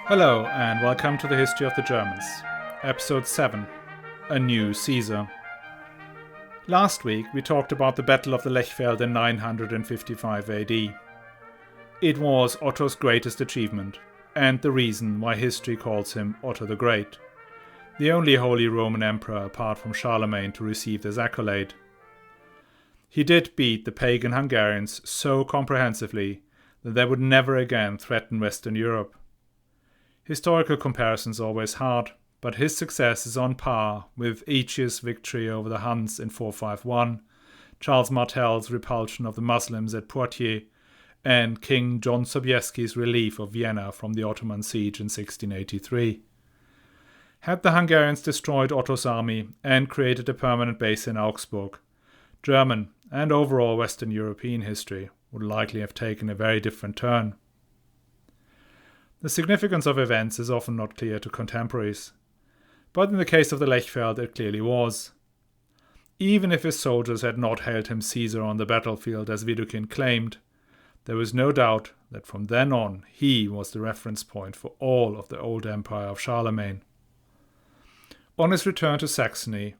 Hello and welcome to the History of the Germans, Episode 7, A New Caesar. Last week we talked about the Battle of the Lechfeld in 955 AD. It was Otto's greatest achievement, and the reason why history calls him Otto the Great, the only Holy Roman Emperor apart from Charlemagne to receive this accolade. He did beat the pagan Hungarians so comprehensively that they would never again threaten Western Europe. Historical comparisons are always hard, but his success is on par with Aetius' victory over the Huns in 451, Charles Martel's repulsion of the Muslims at Poitiers, and King John Sobieski's relief of Vienna from the Ottoman siege in 1683. Had the Hungarians destroyed Otto's army and created a permanent base in Augsburg, German and overall Western European history would likely have taken a very different turn. The significance of events is often not clear to contemporaries, but in the case of the Lechfeld it clearly was. Even if his soldiers had not hailed him Caesar on the battlefield as Widukind claimed, there was no doubt that from then on he was the reference point for all of the old empire of Charlemagne. On his return to Saxony,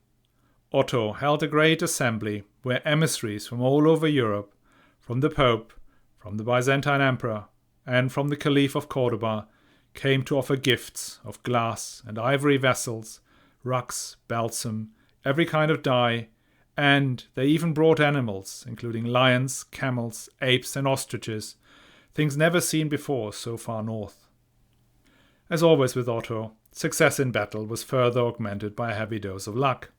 Otto held a great assembly where emissaries from all over Europe, from the Pope, from the Byzantine Emperor, and from the Caliph of Cordoba, came to offer gifts of glass and ivory vessels, rugs, balsam, every kind of dye, and they even brought animals, including lions, camels, apes, and ostriches, things never seen before so far north. As always with Otto, success in battle was further augmented by a heavy dose of luck.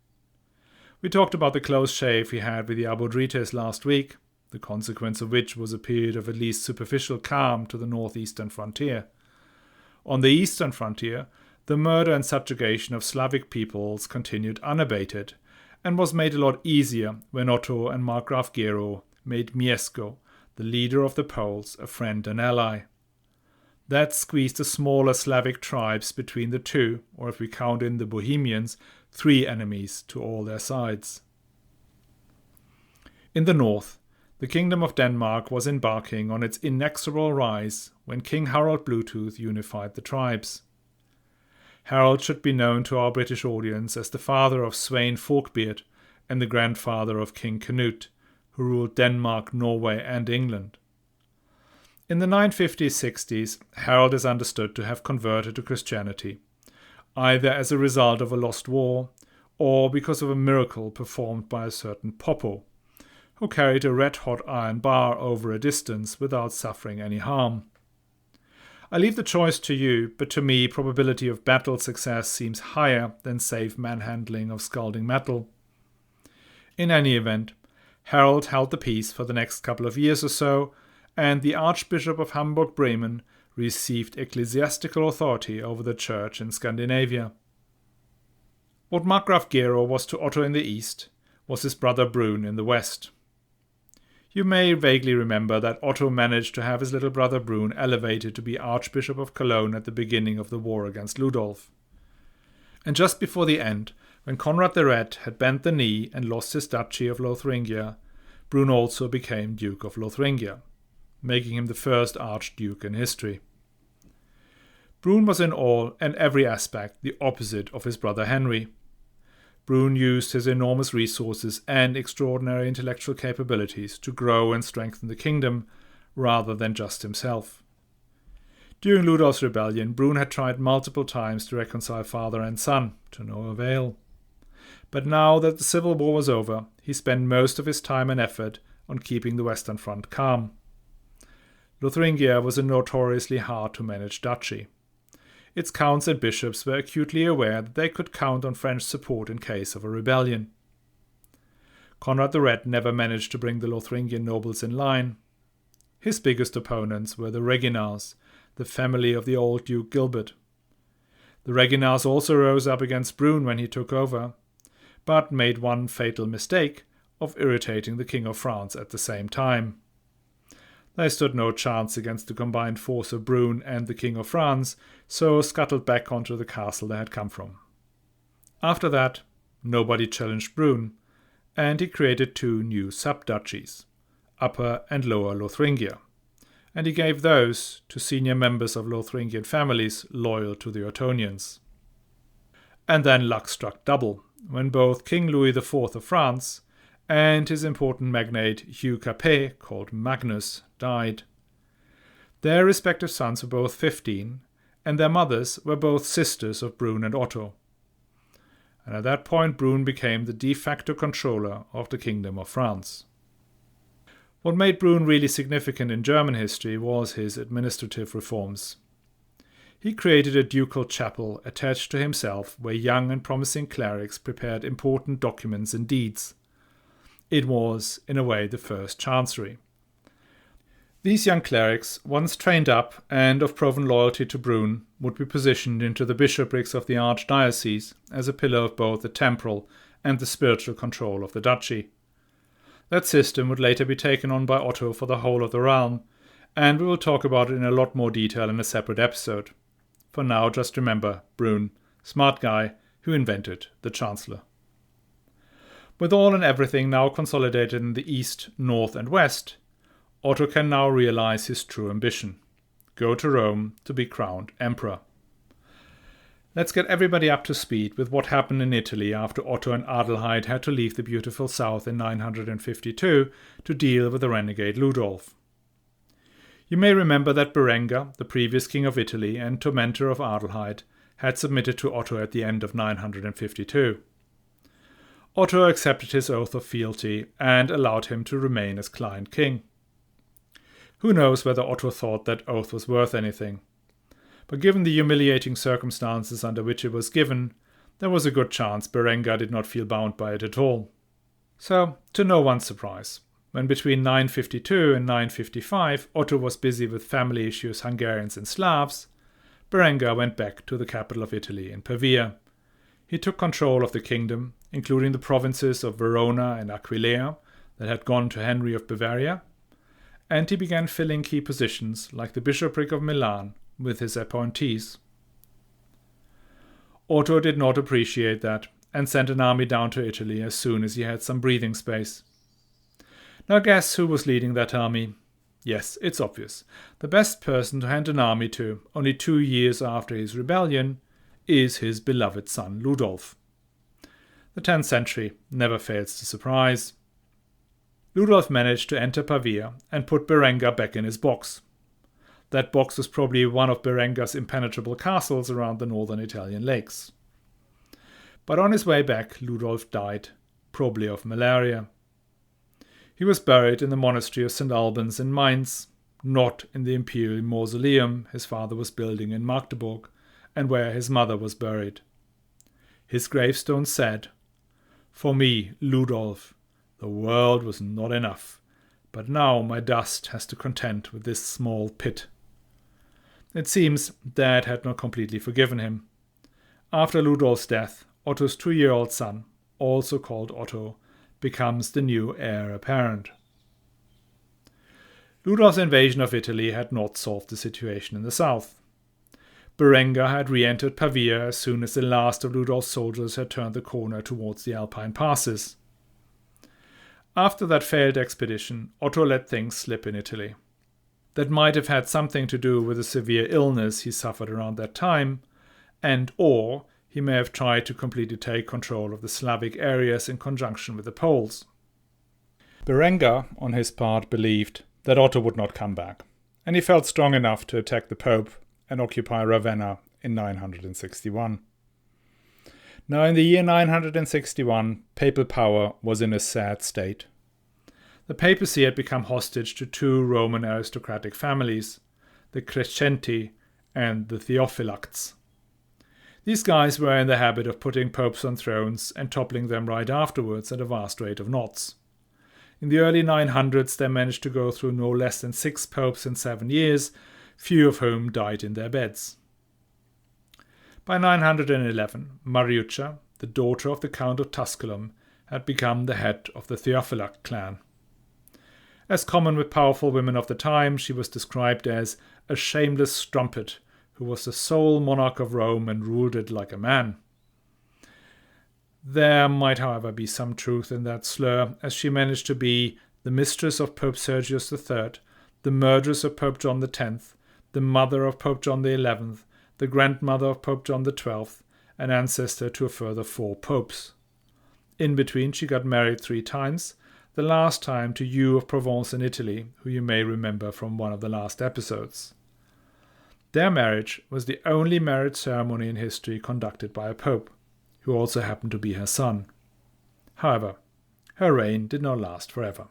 We talked about the close shave he had with the Abodrites last week, the consequence of which was a period of at least superficial calm to the northeastern frontier. On the eastern frontier, the murder and subjugation of Slavic peoples continued unabated, and was made a lot easier when Otto and Markgraf Gero made Mieszko, the leader of the Poles, a friend and ally. That squeezed the smaller Slavic tribes between the two, or if we count in the Bohemians, three enemies to all their sides. In the north, the Kingdom of Denmark was embarking on its inexorable rise when King Harald Bluetooth unified the tribes. Harald should be known to our British audience as the father of Sweyn Forkbeard and the grandfather of King Canute, who ruled Denmark, Norway, and England. In the 950s-60s, Harald is understood to have converted to Christianity, either as a result of a lost war or because of a miracle performed by a certain Poppo, who carried a red-hot iron bar over a distance without suffering any harm. I leave the choice to you, but to me probability of battle success seems higher than safe manhandling of scalding metal. In any event, Harald held the peace for the next couple of years or so, and the Archbishop of Hamburg-Bremen received ecclesiastical authority over the church in Scandinavia. What Markgraf Gero was to Otto in the east was his brother Brun in the west. You may vaguely remember that Otto managed to have his little brother Brun elevated to be Archbishop of Cologne at the beginning of the war against Ludolf. And just before the end, when Conrad the Red had bent the knee and lost his duchy of Lotharingia, Brun also became Duke of Lotharingia, making him the first Archduke in history. Brun was in all and every aspect the opposite of his brother Henry. Brun used his enormous resources and extraordinary intellectual capabilities to grow and strengthen the kingdom, rather than just himself. During Ludolf's rebellion, Brun had tried multiple times to reconcile father and son, to no avail. But now that the civil war was over, he spent most of his time and effort on keeping the Western Front calm. Lotharingia was a notoriously hard-to-manage duchy. Its counts and bishops were acutely aware that they could count on French support in case of a rebellion. Conrad the Red never managed to bring the Lotharingian nobles in line. His biggest opponents were the Reginars, the family of the old Duke Gilbert. The Reginars also rose up against Brun when he took over, but made one fatal mistake of irritating the King of France at the same time. They stood no chance against the combined force of Brun and the King of France, so scuttled back onto the castle they had come from. After that, nobody challenged Brun, and he created two new sub-duchies, Upper and Lower Lotharingia, and he gave those to senior members of Lotharingian families loyal to the Ottonians. And then luck struck double, when both King Louis IV of France and his important magnate Hugh Capet, called Magnus, died. Their respective sons were both 15, and their mothers were both sisters of Brune and Otto. And at that point Brune became the de facto controller of the Kingdom of France. What made Brune really significant in German history was his administrative reforms. He created a ducal chapel attached to himself where young and promising clerics prepared important documents and deeds. It was, in a way, the first chancery. These young clerics, once trained up and of proven loyalty to Brune, would be positioned into the bishoprics of the archdiocese as a pillar of both the temporal and the spiritual control of the duchy. That system would later be taken on by Otto for the whole of the realm, and we will talk about it in a lot more detail in a separate episode. For now, just remember Brune, smart guy who invented the Chancellor. With all and everything now consolidated in the east, north and west, Otto can now realize his true ambition: go to Rome to be crowned emperor. Let's get everybody up to speed with what happened in Italy after Otto and Adelheid had to leave the beautiful south in 952 to deal with the renegade Ludolf. You may remember that Berengar, the previous king of Italy and tormentor of Adelheid, had submitted to Otto at the end of 952. Otto accepted his oath of fealty and allowed him to remain as client king. Who knows whether Otto thought that oath was worth anything? But given the humiliating circumstances under which it was given, there was a good chance Berengar did not feel bound by it at all. So, to no one's surprise, when between 952 and 955 Otto was busy with family issues, Hungarians and Slavs, Berengar went back to the capital of Italy in Pavia. He took control of the kingdom, including the provinces of Verona and Aquileia that had gone to Henry of Bavaria, and he began filling key positions like the bishopric of Milan with his appointees. Otto did not appreciate that and sent an army down to Italy as soon as he had some breathing space. Now guess who was leading that army? Yes, it's obvious. The best person to hand an army to, only 2 years after his rebellion, is his beloved son Ludolf. The 10th century never fails to surprise. Ludolf managed to enter Pavia and put Berengar back in his box. That box was probably one of Berengar's impenetrable castles around the northern Italian lakes. But on his way back, Ludolf died, probably of malaria. He was buried in the monastery of St. Albans in Mainz, not in the imperial mausoleum his father was building in Magdeburg, and where his mother was buried. His gravestone said, "For me, Ludolf, the world was not enough, but now my dust has to contend with this small pit." It seems Dad had not completely forgiven him. After Ludolf's death, Otto's 2-year-old son, also called Otto, becomes the new heir apparent. Ludolf's invasion of Italy had not solved the situation in the south. Berengar had re-entered Pavia as soon as the last of Ludolf's soldiers had turned the corner towards the Alpine passes. After that failed expedition, Otto let things slip in Italy. That might have had something to do with a severe illness he suffered around that time, or he may have tried to completely take control of the Slavic areas in conjunction with the Poles. Berengar, on his part, believed that Otto would not come back, and he felt strong enough to attack the Pope and occupy Ravenna in 961. Now, in the year 961, papal power was in a sad state. The papacy had become hostage to 2 Roman aristocratic families, the Crescenti and the Theophylacts. These guys were in the habit of putting popes on thrones and toppling them right afterwards at a vast rate of knots. In the early 900s, they managed to go through no less than 6 popes in 7 years, few of whom died in their beds. By 911, Mariuccia, the daughter of the Count of Tusculum, had become the head of the Theophylact clan. As common with powerful women of the time, she was described as a shameless strumpet who was the sole monarch of Rome and ruled it like a man. There might, however, be some truth in that slur, as she managed to be the mistress of Pope Sergius III, the murderess of Pope John X, the mother of Pope John XI, the grandmother of Pope John XII, and ancestor to a further 4 popes. In between, she got married 3 times, the last time to Hugh of Provence in Italy, who you may remember from one of the last episodes. Their marriage was the only marriage ceremony in history conducted by a pope, who also happened to be her son. However, her reign did not last forever.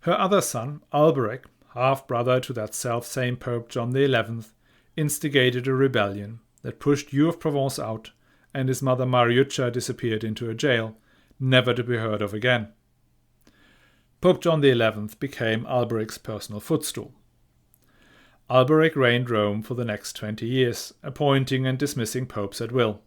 Her other son, Alberic, half-brother to that self-same Pope John XI, instigated a rebellion that pushed Hugh of Provence out, and his mother Mariuccia disappeared into a jail, never to be heard of again. Pope John XI became Alberic's personal footstool. Alberic reigned Rome for the next 20 years, appointing and dismissing popes at will.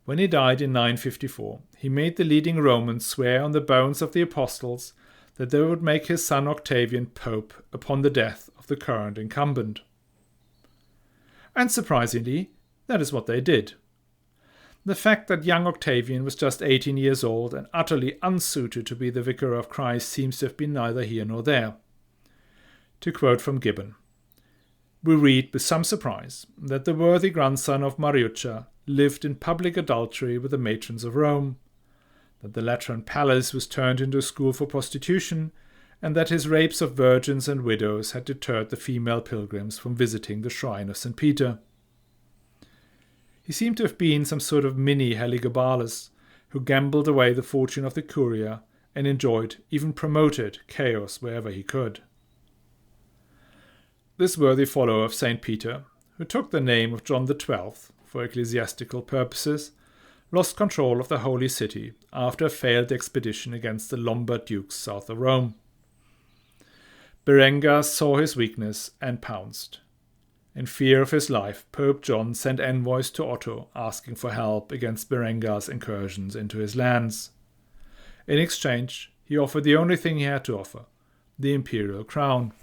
When he died in 954, he made the leading Romans swear on the bones of the apostles that they would make his son Octavian pope upon the death of the current incumbent. And surprisingly, that is what they did. The fact that young Octavian was just 18 years old and utterly unsuited to be the vicar of Christ seems to have been neither here nor there. To quote from Gibbon, we read with some surprise that the worthy grandson of Mariuccia lived in public adultery with the matrons of Rome, that the Lateran palace was turned into a school for prostitution, and that his rapes of virgins and widows had deterred the female pilgrims from visiting the shrine of St. Peter. He seemed to have been some sort of mini Heliogabalus, who gambled away the fortune of the curia and enjoyed, even promoted, chaos wherever he could. This worthy follower of St. Peter, who took the name of John XII for ecclesiastical purposes, lost control of the Holy City after a failed expedition against the Lombard dukes south of Rome. Berengar saw his weakness and pounced. In fear of his life, Pope John sent envoys to Otto asking for help against Berengar's incursions into his lands. In exchange, he offered the only thing he had to offer, the imperial crown.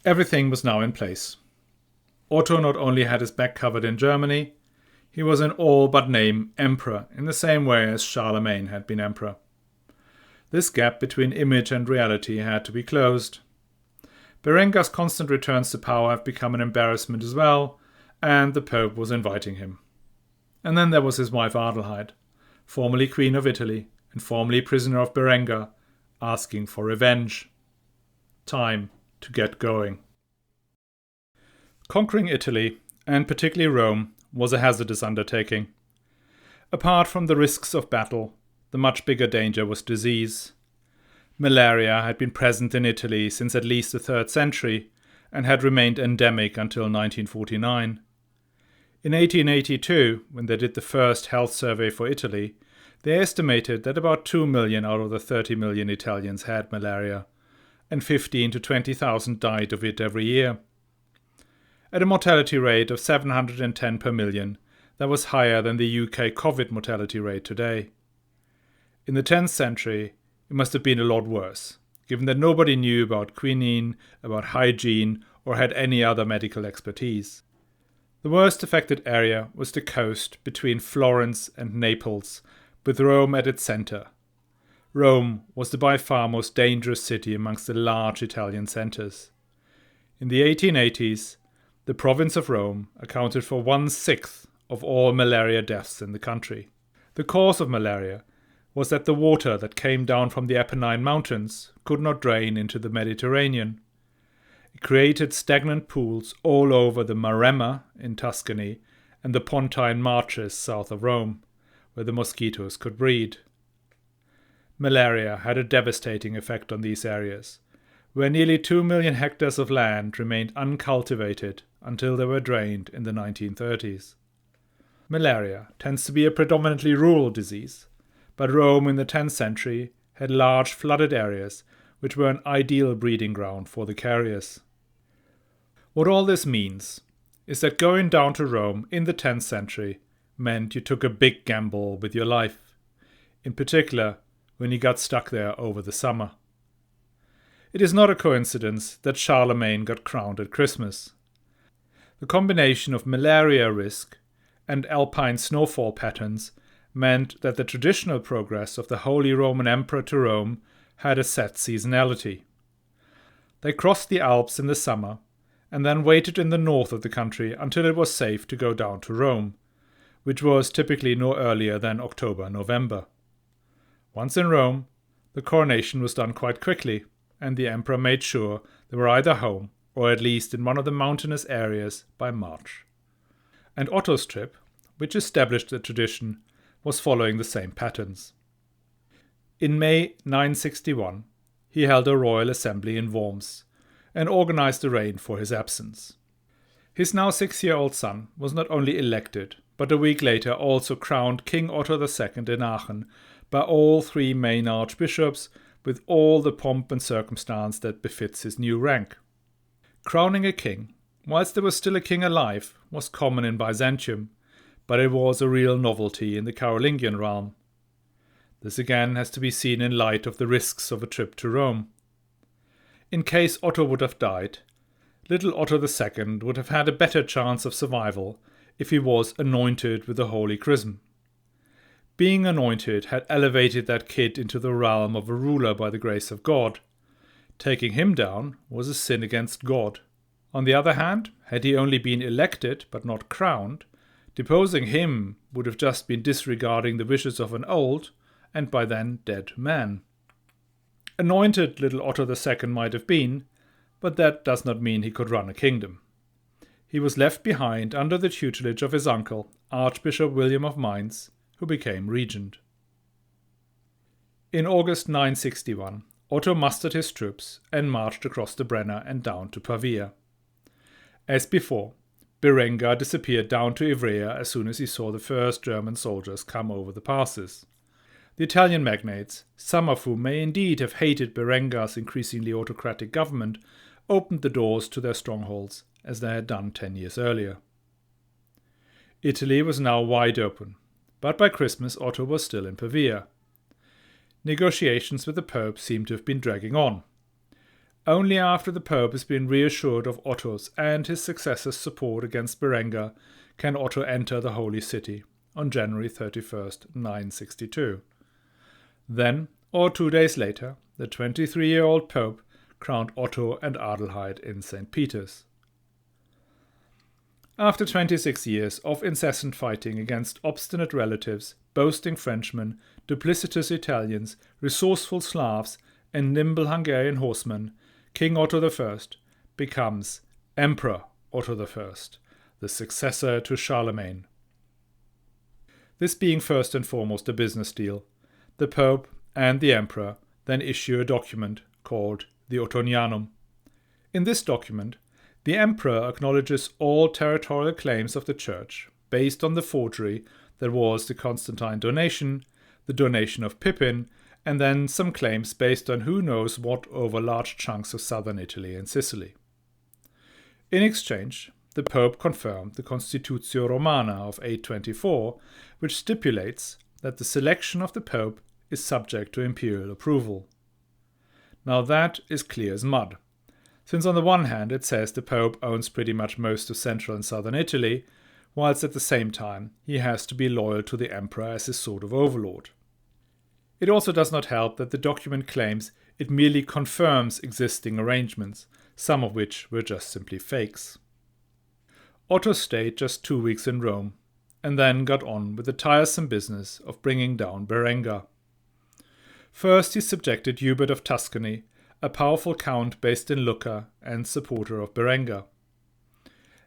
Everything was now in place. Otto not only had his back covered in Germany, he was in all but name emperor in the same way as Charlemagne had been emperor. This gap between image and reality had to be closed. Berengar's constant returns to power have become an embarrassment as well, and the Pope was inviting him. And then there was his wife Adelheid, formerly Queen of Italy and formerly prisoner of Berengar, asking for revenge. Time to get going. Conquering Italy, and particularly Rome, was a hazardous undertaking. Apart from the risks of battle, the much bigger danger was disease. Malaria had been present in Italy since at least the 3rd century and had remained endemic until 1949. In 1882, when they did the first health survey for Italy, they estimated that about 2 million out of the 30 million Italians had malaria, and 15,000 to 20,000 died of it every year. At a mortality rate of 710 per million, that was higher than the UK COVID mortality rate today. In the 10th century, it must have been a lot worse, given that nobody knew about quinine, about hygiene, or had any other medical expertise. The worst affected area was the coast between Florence and Naples, with Rome at its centre. Rome was the by far most dangerous city amongst the large Italian centres. In the 1880s, the province of Rome accounted for 1/6 of all malaria deaths in the country. The cause of malaria was that the water that came down from the Apennine Mountains could not drain into the Mediterranean. It created stagnant pools all over the Maremma in Tuscany and the Pontine Marshes south of Rome, where the mosquitoes could breed. Malaria had a devastating effect on these areas, where nearly 2 million hectares of land remained uncultivated until they were drained in the 1930s. Malaria tends to be a predominantly rural disease, but Rome in the 10th century had large flooded areas which were an ideal breeding ground for the carriers. What all this means is that going down to Rome in the 10th century meant you took a big gamble with your life, in particular when you got stuck there over the summer. It is not a coincidence that Charlemagne got crowned at Christmas. The combination of malaria risk and alpine snowfall patterns meant that the traditional progress of the Holy Roman Emperor to Rome had a set seasonality. They crossed the Alps in the summer, and then waited in the north of the country until it was safe to go down to Rome, which was typically no earlier than October-November. Once in Rome, the coronation was done quite quickly, and the emperor made sure they were either home or at least in one of the mountainous areas by March. And Otto's trip, which established the tradition, was following the same patterns. In May 961, he held a royal assembly in Worms and organized a reign for his absence. His now 6-year-old son was not only elected, but a week later also crowned King Otto II in Aachen by all 3 main archbishops with all the pomp and circumstance that befits his new rank. Crowning a king, whilst there was still a king alive, was common in Byzantium, but it was a real novelty in the Carolingian realm. This again has to be seen in light of the risks of a trip to Rome. In case Otto would have died, little Otto II would have had a better chance of survival if he was anointed with the Holy Chrism. Being anointed had elevated that kid into the realm of a ruler by the grace of God. Taking him down was a sin against God. On the other hand, had he only been elected but not crowned, deposing him would have just been disregarding the wishes of an old, and by then dead man. Anointed little Otto II might have been, but that does not mean he could run a kingdom. He was left behind under the tutelage of his uncle, Archbishop William of Mainz, who became regent. In August 961, Otto mustered his troops and marched across the Brenner and down to Pavia. As before, Berengar disappeared down to Ivrea as soon as he saw the first German soldiers come over the passes. The Italian magnates, some of whom may indeed have hated Berengar's increasingly autocratic government, opened the doors to their strongholds, as they had done 10 years earlier. Italy was now wide open, but by Christmas Otto was still in Pavia. Negotiations with the Pope seem to have been dragging on. Only after the Pope has been reassured of Otto's and his successors' support against Berengar can Otto enter the Holy City on January 31st, 962. Then, or 2 days later, the 23-year-old Pope crowned Otto and Adelheid in St. Peter's. After 26 years of incessant fighting against obstinate relatives, boasting Frenchmen, duplicitous Italians, resourceful Slavs, and nimble Hungarian horsemen, King Otto I becomes Emperor Otto I, the successor to Charlemagne. This being first and foremost a business deal, the Pope and the Emperor then issue a document called the Ottonianum. In this document, the Emperor acknowledges all territorial claims of the Church, based on the forgery that was the Constantine donation, the donation of Pippin, and then some claims based on who knows what over large chunks of southern Italy and Sicily. In exchange, the Pope confirmed the Constitutio Romana of 824, which stipulates that the selection of the Pope is subject to imperial approval. Now that is clear as mud, since on the one hand it says the Pope owns pretty much most of central and southern Italy, whilst at the same time he has to be loyal to the Emperor as his sort of overlord. It also does not help that the document claims it merely confirms existing arrangements, some of which were just simply fakes. Otto stayed just 2 weeks in Rome, and then got on with the tiresome business of bringing down Berengar. First he subjected Hubert of Tuscany, a powerful count based in Lucca and supporter of Berengar.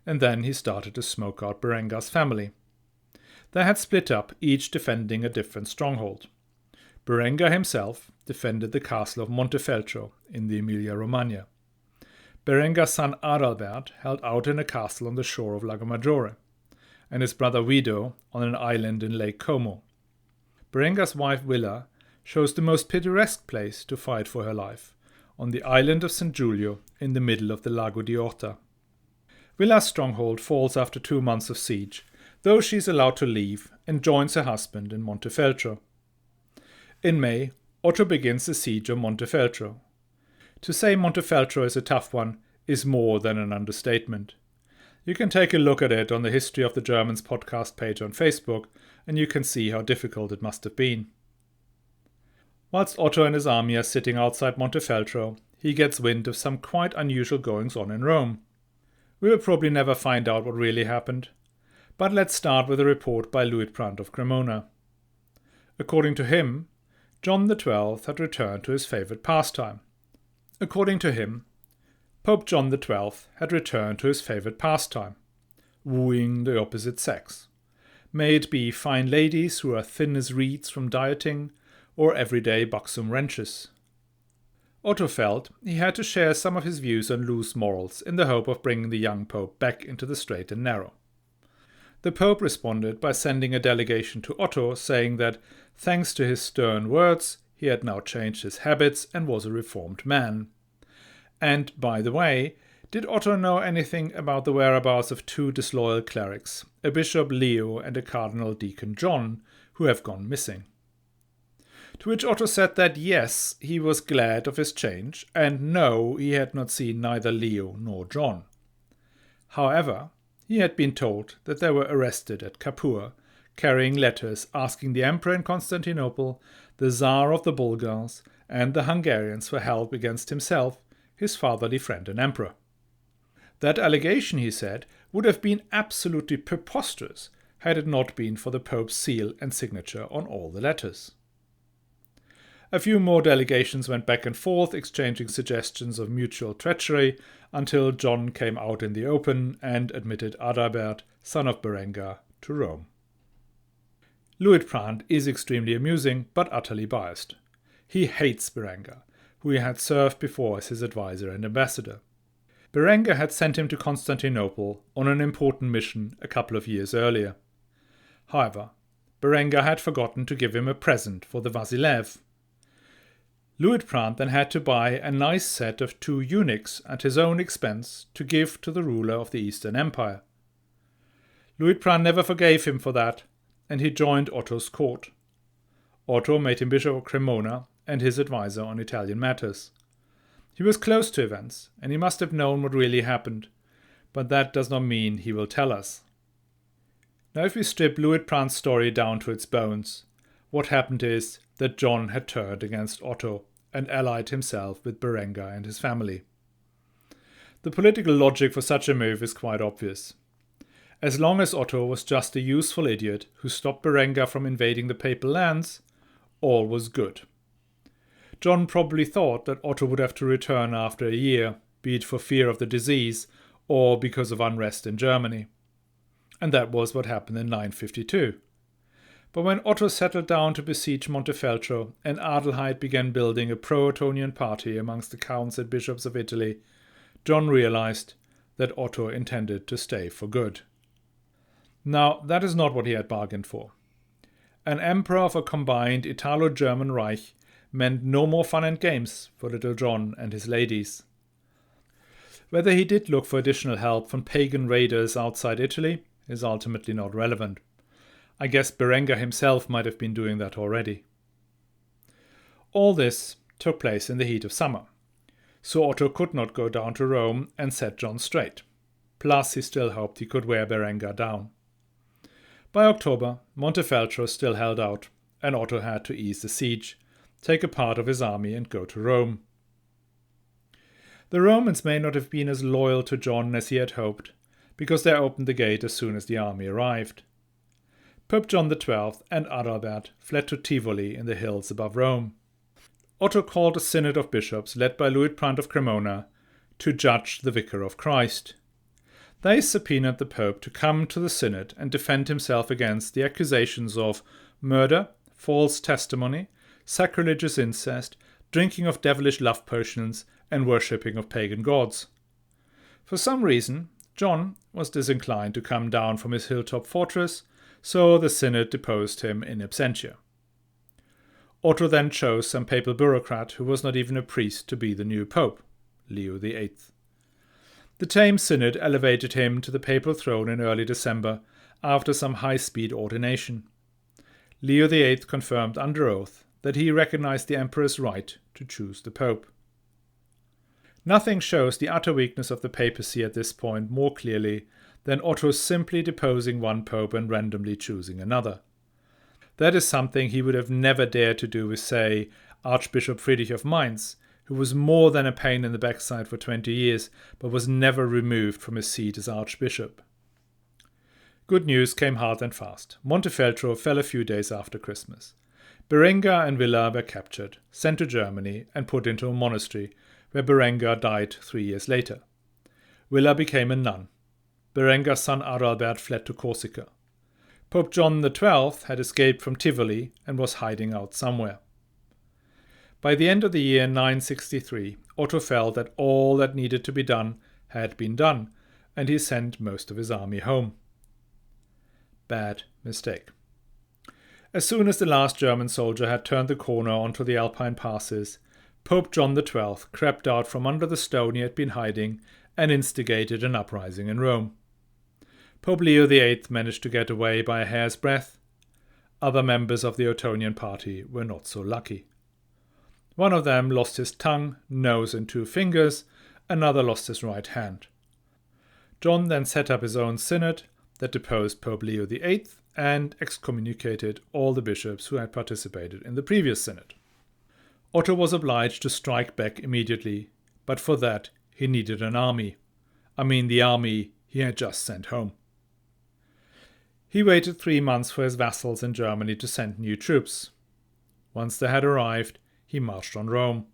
And then he started to smoke out Berengar's family. They had split up, each defending a different stronghold. Berengar himself defended the castle of Montefeltro in the Emilia-Romagna. Berengar's son Adalbert held out in a castle on the shore of Lago Maggiore, and his brother Guido on an island in Lake Como. Berengar's wife Villa chose the most picturesque place to fight for her life, on the island of San Giulio in the middle of the Lago di Orta. Villa's stronghold falls after 2 months of siege, though she is allowed to leave and joins her husband in Montefeltro. In May, Otto begins the siege of Montefeltro. To say Montefeltro is a tough one is more than an understatement. You can take a look at it on the History of the Germans podcast page on Facebook, and you can see how difficult it must have been. Whilst Otto and his army are sitting outside Montefeltro, he gets wind of some quite unusual goings-on in Rome. We will probably never find out what really happened, but let's start with a report by Luitprand of Cremona. According to him, John XII had returned to his favourite pastime. According to him, Pope John XII had returned to his favourite pastime, wooing the opposite sex. May it be fine ladies who are thin as reeds from dieting, or everyday buxom wenches. Otto felt he had to share some of his views on loose morals in the hope of bringing the young pope back into the straight and narrow. The pope responded by sending a delegation to Otto saying that, thanks to his stern words, he had now changed his habits and was a reformed man. And, by the way, did Otto know anything about the whereabouts of two disloyal clerics, a Bishop Leo and a Cardinal Deacon John, who have gone missing? To which Otto said that yes, he was glad of his change, and no, he had not seen neither Leo nor John. However, he had been told that they were arrested at Capua, carrying letters asking the Emperor in Constantinople, the Tsar of the Bulgars, and the Hungarians for help against himself, his fatherly friend and emperor. That allegation, he said, would have been absolutely preposterous had it not been for the Pope's seal and signature on all the letters. A few more delegations went back and forth, exchanging suggestions of mutual treachery, until John came out in the open and admitted Adalbert, son of Berengar, to Rome. Luitprand is extremely amusing, but utterly biased. He hates Berengar, who he had served before as his advisor and ambassador. Berengar had sent him to Constantinople on an important mission a couple of years earlier. However, Berengar had forgotten to give him a present for the Vasilev. Luitprand then had to buy a nice set of 2 eunuchs at his own expense to give to the ruler of the Eastern Empire. Luitprand never forgave him for that, and he joined Otto's court. Otto made him Bishop of Cremona and his advisor on Italian matters. He was close to events, and he must have known what really happened, but that does not mean he will tell us. Now if we strip Luitprand's story down to its bones, what happened is that John had turned against Otto and allied himself with Berengar and his family. The political logic for such a move is quite obvious. As long as Otto was just a useful idiot who stopped Berengar from invading the papal lands, all was good. John probably thought that Otto would have to return after a year, be it for fear of the disease or because of unrest in Germany. And that was what happened in 952. But when Otto settled down to besiege Montefeltro and Adelheid began building a pro-Ottonian party amongst the counts and bishops of Italy, John realized that Otto intended to stay for good. Now, that is not what he had bargained for. An emperor of a combined Italo-German Reich meant no more fun and games for little John and his ladies. Whether he did look for additional help from pagan raiders outside Italy is ultimately not relevant. I guess Berengar himself might have been doing that already. All this took place in the heat of summer, so Otto could not go down to Rome and set John straight. Plus, he still hoped he could wear Berengar down. By October, Montefeltro still held out, and Otto had to ease the siege, take a part of his army and go to Rome. The Romans may not have been as loyal to John as he had hoped, because they opened the gate as soon as the army arrived. Pope John XII and Adalbert fled to Tivoli in the hills above Rome. Otto called a synod of bishops led by Luitprand of Cremona to judge the Vicar of Christ. They subpoenaed the Pope to come to the synod and defend himself against the accusations of murder, false testimony, sacrilegious incest, drinking of devilish love potions, and worshipping of pagan gods. For some reason, John was disinclined to come down from his hilltop fortress, so the synod deposed him in absentia. Otto then chose some papal bureaucrat who was not even a priest to be the new pope, Leo VIII. The tame synod elevated him to the papal throne in early December after some high-speed ordination. Leo VIII confirmed under oath that he recognized the emperor's right to choose the pope. Nothing shows the utter weakness of the papacy at this point more clearly than Otto simply deposing one pope and randomly choosing another. That is something he would have never dared to do with, say, Archbishop Friedrich of Mainz, who was more than a pain in the backside for 20 years, but was never removed from his seat as archbishop. Good news came hard and fast. Montefeltro fell a few days after Christmas. Berengar and Villa were captured, sent to Germany, and put into a monastery, where Berengar died 3 years later. Villa became a nun. Berengar's son Adalbert fled to Corsica. Pope John XII had escaped from Tivoli and was hiding out somewhere. By the end of the year 963, Otto felt that all that needed to be done had been done, and he sent most of his army home. Bad mistake. As soon as the last German soldier had turned the corner onto the Alpine passes, Pope John XII crept out from under the stone he had been hiding and instigated an uprising in Rome. Pope Leo VIII managed to get away by a hair's breadth. Other members of the Ottonian party were not so lucky. One of them lost his tongue, nose and 2 fingers, another lost his right hand. John then set up his own synod that deposed Pope Leo VIII and excommunicated all the bishops who had participated in the previous synod. Otto was obliged to strike back immediately, but for that he needed an army. The army he had just sent home. He waited 3 months for his vassals in Germany to send new troops. Once they had arrived, he marched on Rome.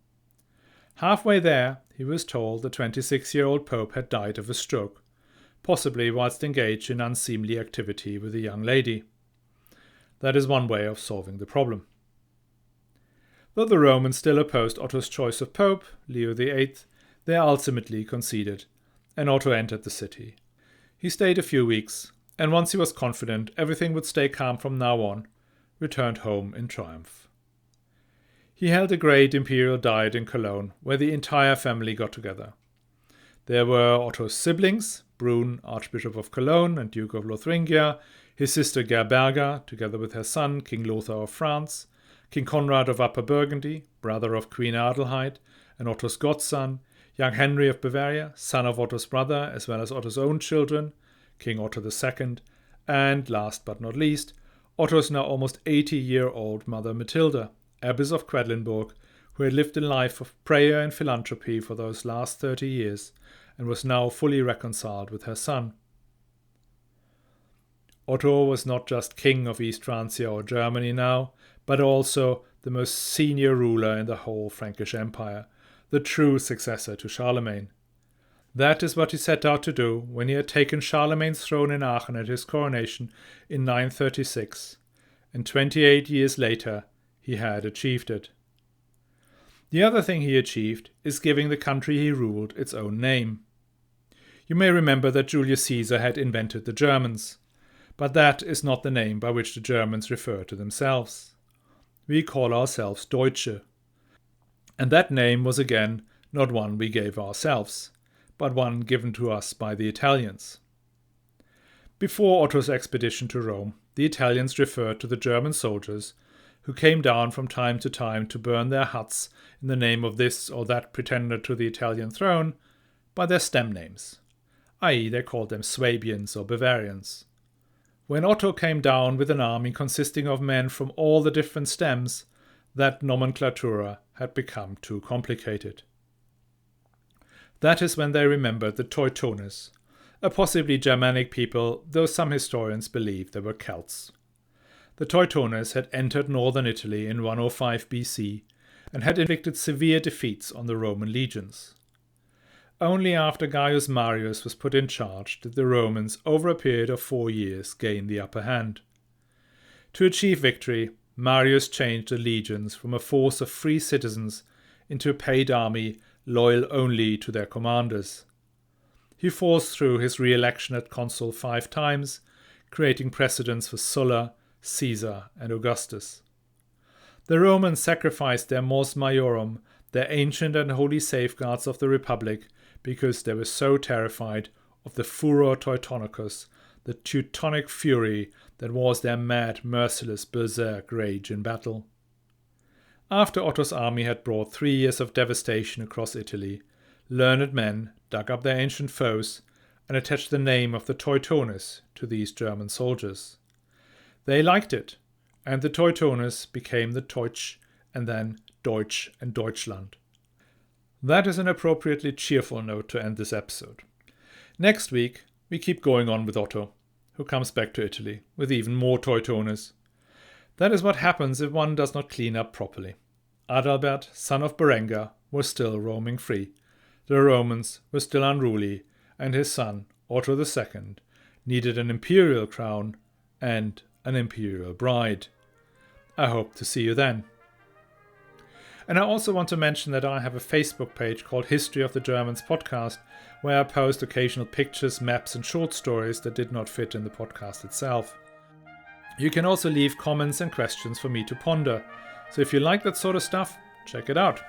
Halfway there, he was told the 26-year-old pope had died of a stroke, possibly whilst engaged in unseemly activity with a young lady. That is one way of solving the problem. Though the Romans still opposed Otto's choice of pope, Leo VIII, they ultimately conceded, and Otto entered the city. He stayed a few weeks, and once he was confident everything would stay calm from now on, returned home in triumph. He held a great imperial diet in Cologne, where the entire family got together. There were Otto's siblings, Brun, Archbishop of Cologne and Duke of Lotharingia, his sister Gerberga, together with her son, King Lothar of France, King Conrad of Upper Burgundy, brother of Queen Adelheid, and Otto's godson, young Henry of Bavaria, son of Otto's brother, as well as Otto's own children, King Otto II, and, last but not least, Otto's now almost 80-year-old mother Matilda, Abbess of Quedlinburg, who had lived a life of prayer and philanthropy for those last 30 years, and was now fully reconciled with her son. Otto was not just king of East Francia or Germany now, but also the most senior ruler in the whole Frankish Empire, the true successor to Charlemagne. That is what he set out to do when he had taken Charlemagne's throne in Aachen at his coronation in 936, and 28 years later he had achieved it. The other thing he achieved is giving the country he ruled its own name. You may remember that Julius Caesar had invented the Germans, but that is not the name by which the Germans refer to themselves. We call ourselves Deutsche. And that name was again not one we gave ourselves, but one given to us by the Italians. Before Otto's expedition to Rome, the Italians referred to the German soldiers, who came down from time to burn their huts in the name of this or that pretender to the Italian throne, by their stem names, i.e. they called them Swabians or Bavarians. When Otto came down with an army consisting of men from all the different stems, that nomenclatura had become too complicated. That is when they remembered the Teutones, a possibly Germanic people, though some historians believe they were Celts. The Teutones had entered northern Italy in 105 BC and had inflicted severe defeats on the Roman legions. Only after Gaius Marius was put in charge did the Romans, over a period of 4 years, gain the upper hand. To achieve victory, Marius changed the legions from a force of free citizens into a paid army loyal only to their commanders. He forced through his re-election as consul 5 times, creating precedents for Sulla, Caesar, and Augustus. The Romans sacrificed their mors maiorum, their ancient and holy safeguards of the Republic, because they were so terrified of the furor Teutonicus, the Teutonic fury that was their mad, merciless berserk rage in battle. After Otto's army had brought 3 years of devastation across Italy, learned men dug up their ancient foes and attached the name of the Teutones to these German soldiers. They liked it, and the Teutones became the Teutsch and then Deutsch and Deutschland. That is an appropriately cheerful note to end this episode. Next week, we keep going on with Otto, who comes back to Italy with even more Teutones. That is what happens if one does not clean up properly. Adalbert, son of Berengar, was still roaming free. The Romans were still unruly, and his son, Otto II, needed an imperial crown and an imperial bride. I hope to see you then. And I also want to mention that I have a Facebook page called History of the Germans Podcast, where I post occasional pictures, maps and short stories that did not fit in the podcast itself. You can also leave comments and questions for me to ponder, so if you like that sort of stuff, check it out.